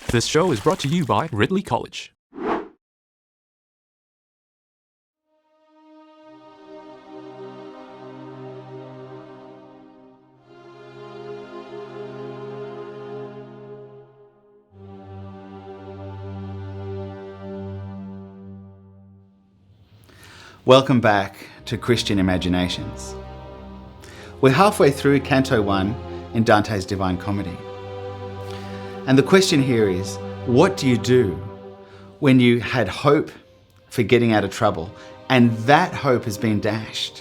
This show is brought to you by Ridley College. Welcome back to Christian Imaginations. We're halfway through Canto 1 in Dante's Divine Comedy. And the question here is, what do you do when you had hope for getting out of trouble and that hope has been dashed?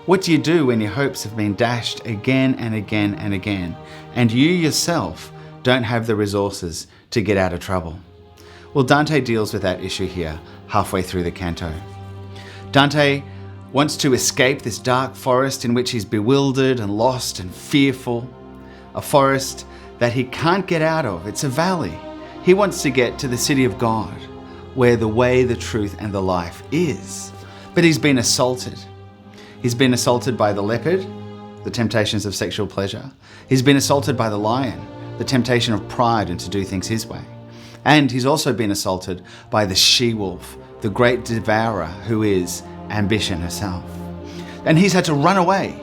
What do you do when your hopes have been dashed again and again and again, and you yourself don't have the resources to get out of trouble? Well, Dante deals with that issue here halfway through the canto. Dante wants to escape this dark forest in which he's bewildered and lost and fearful, a forest that he can't get out of. It's a valley. He wants to get to the city of God, where the way, the truth, and the life is. But he's been assaulted. He's been assaulted by the leopard, the temptations of sexual pleasure. He's been assaulted by the lion, the temptation of pride and to do things his way. And he's also been assaulted by the she-wolf, the great devourer who is ambition herself. And he's had to run away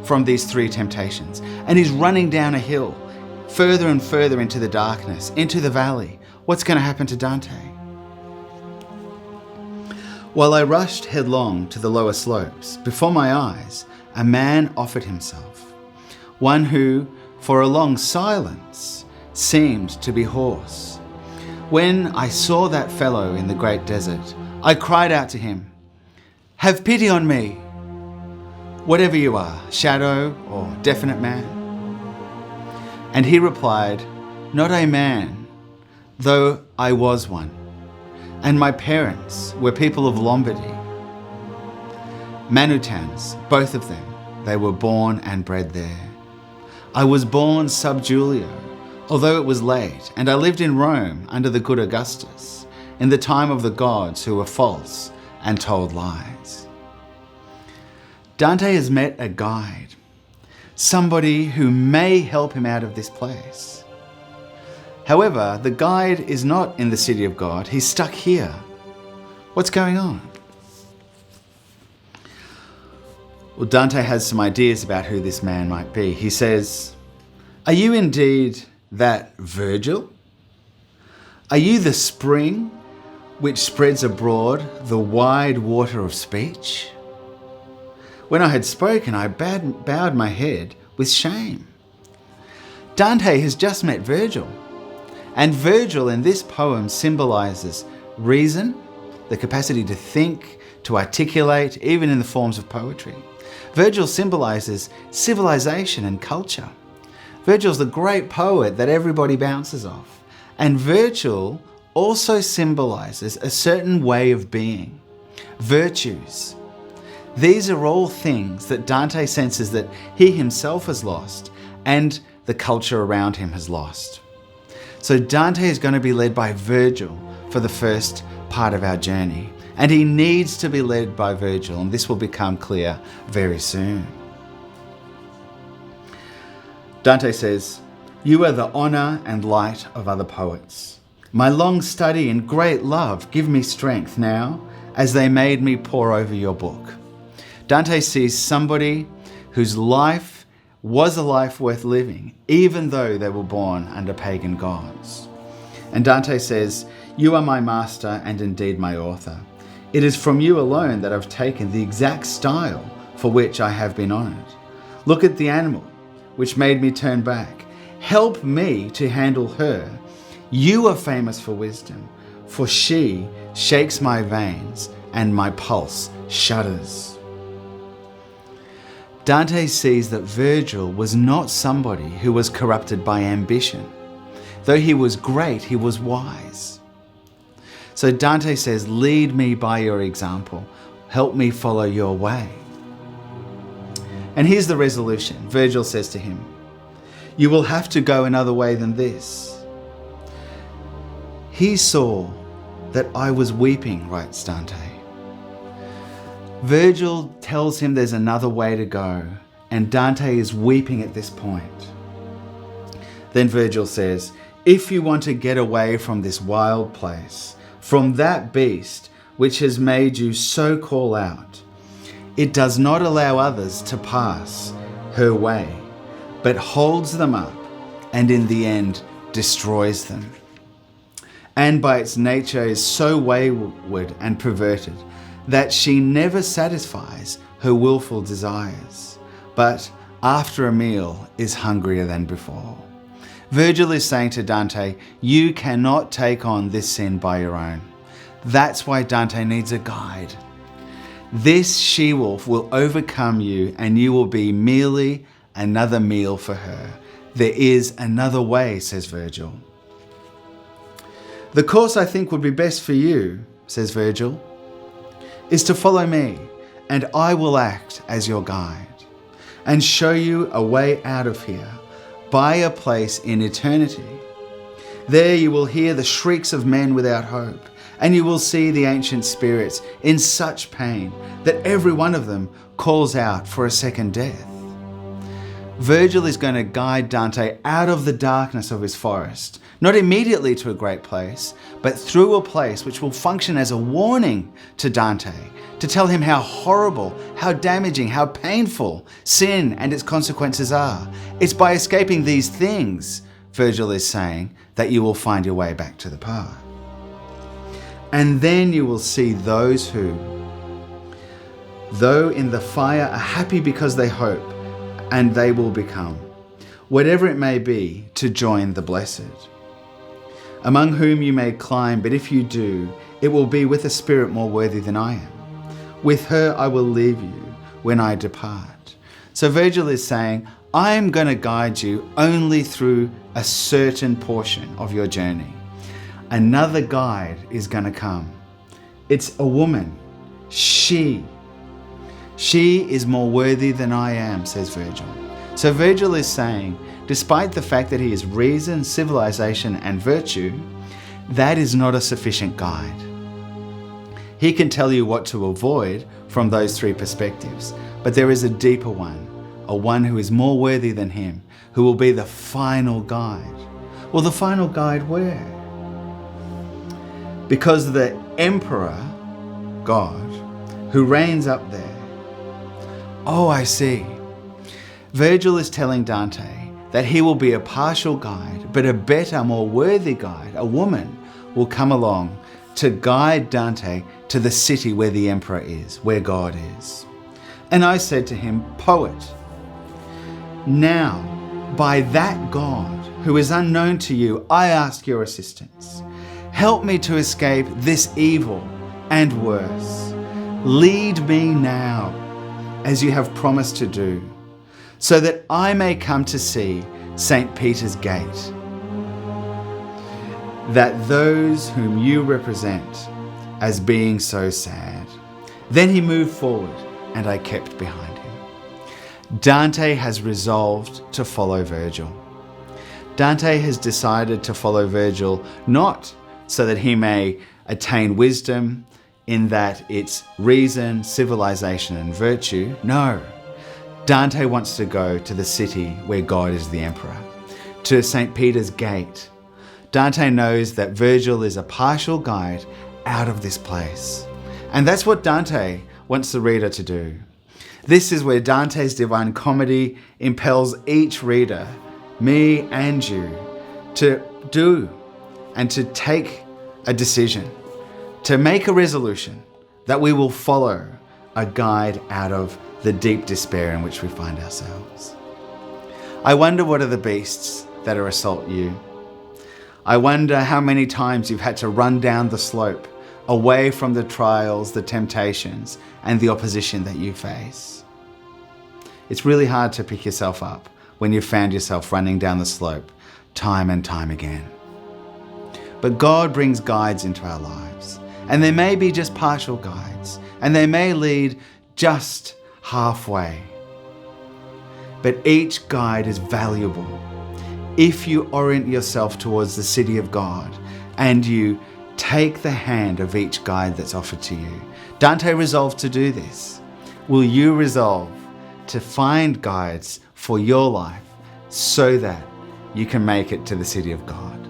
from these three temptations. And he's running down a hill, further and further into the darkness, into the valley. What's going to happen to Dante? While I rushed headlong to the lower slopes, before my eyes, a man offered himself, one who, for a long silence, seemed to be hoarse. When I saw that fellow in the great desert, I cried out to him, "Have pity on me, whatever you are, shadow or definite man." And he replied, "Not a man, though I was one, and my parents were people of Lombardy. Manutans, both of them, they were born and bred there. I was born sub Julio, although it was late, and I lived in Rome under the good Augustus, in the time of the gods who were false and told lies." Dante has met a guide, somebody who may help him out of this place. However, the guide is not in the city of God. He's stuck here. What's going on? Well, Dante has some ideas about who this man might be. He says, "Are you indeed that Virgil? Are you the spring which spreads abroad the wide water of speech? When I had spoken, I bowed my head with shame." Dante has just met Virgil, and Virgil in this poem symbolizes reason, the capacity to think, to articulate, even in the forms of poetry. Virgil symbolizes civilization and culture. Virgil's the great poet that everybody bounces off. And Virgil also symbolizes a certain way of being, virtues. These are all things that Dante senses that he himself has lost and the culture around him has lost. So Dante is going to be led by Virgil for the first part of our journey. And he needs to be led by Virgil, and this will become clear very soon. Dante says, "You are the honor and light of other poets. My long study and great love give me strength now, as they made me pore over your book." Dante sees somebody whose life was a life worth living, even though they were born under pagan gods. And Dante says, "You are my master and indeed my author. It is from you alone that I've taken the exact style for which I have been honored. Look at the animal, which made me turn back. Help me to handle her. You are famous for wisdom, for she shakes my veins and my pulse shudders." Dante sees that Virgil was not somebody who was corrupted by ambition. Though he was great, he was wise. So Dante says, "Lead me by your example. Help me follow your way." And here's the resolution. Virgil says to him, "You will have to go another way than this." He saw that I was weeping, writes Dante. Virgil tells him there's another way to go, and Dante is weeping at this point. Then Virgil says, If you want to get away from this wild place, from that beast which has made you so call out, it does not allow others to pass her way, but holds them up and in the end destroys them. And by its nature is so wayward and perverted that she never satisfies her willful desires, but after a meal is hungrier than before. Virgil is saying to Dante, you cannot take on this sin by your own. That's why Dante needs a guide. This she-wolf will overcome you and you will be merely another meal for her. There is another way, says Virgil. The course I think would be best for you, says Virgil, is to follow me, and I will act as your guide and show you a way out of here by a place in eternity. There you will hear the shrieks of men without hope, and you will see the ancient spirits in such pain that every one of them calls out for a second death. Virgil is going to guide Dante out of the darkness of his forest, not immediately to a great place, but through a place which will function as a warning to Dante, to tell him how horrible, how damaging, how painful sin and its consequences are. It's by escaping these things, Virgil is saying, that you will find your way back to the path. And then you will see those who, though in the fire, are happy because they hope, and they will become, whatever it may be, to join the blessed, among whom you may climb, but if you do, it will be with a spirit more worthy than I am. With her I will leave you when I depart. So Virgil is saying, I am going to guide you only through a certain portion of your journey. Another guide is going to come. It's a woman. She is more worthy than I am, says Virgil. So Virgil is saying, despite the fact that he is reason, civilization, and virtue, that is not a sufficient guide. He can tell you what to avoid from those three perspectives, but there is a deeper one, a one who is more worthy than him, who will be the final guide. Well, the final guide where? Because the emperor, God, who reigns up there. Oh, I see. Virgil is telling Dante that he will be a partial guide, but a better, more worthy guide, a woman, will come along to guide Dante to the city where the emperor is, where God is. And I said to him, poet, now by that God who is unknown to you, I ask your assistance. Help me to escape this evil and worse. Lead me now, as you have promised to do, so that I may come to see St. Peter's gate, that those whom you represent as being so sad. Then he moved forward, and I kept behind him. Dante has resolved to follow Virgil. Dante has decided to follow Virgil not so that he may attain wisdom in that it's reason, civilization, and virtue. No. Dante wants to go to the city where God is the emperor, to St. Peter's gate. Dante knows that Virgil is a partial guide out of this place. And that's what Dante wants the reader to do. This is where Dante's Divine Comedy impels each reader, me and you, to do and to take a decision, to make a resolution that we will follow a guide out of the deep despair in which we find ourselves. I wonder what are the beasts that are assault you. I wonder how many times you've had to run down the slope away from the trials, the temptations, and the opposition that you face. It's really hard to pick yourself up when you've found yourself running down the slope time and time again. But God brings guides into our lives, and they may be just partial guides, and they may lead just halfway. But each guide is valuable if you orient yourself towards the city of God and you take the hand of each guide that's offered to you. Dante resolved to do this. Will you resolve to find guides for your life so that you can make it to the city of God?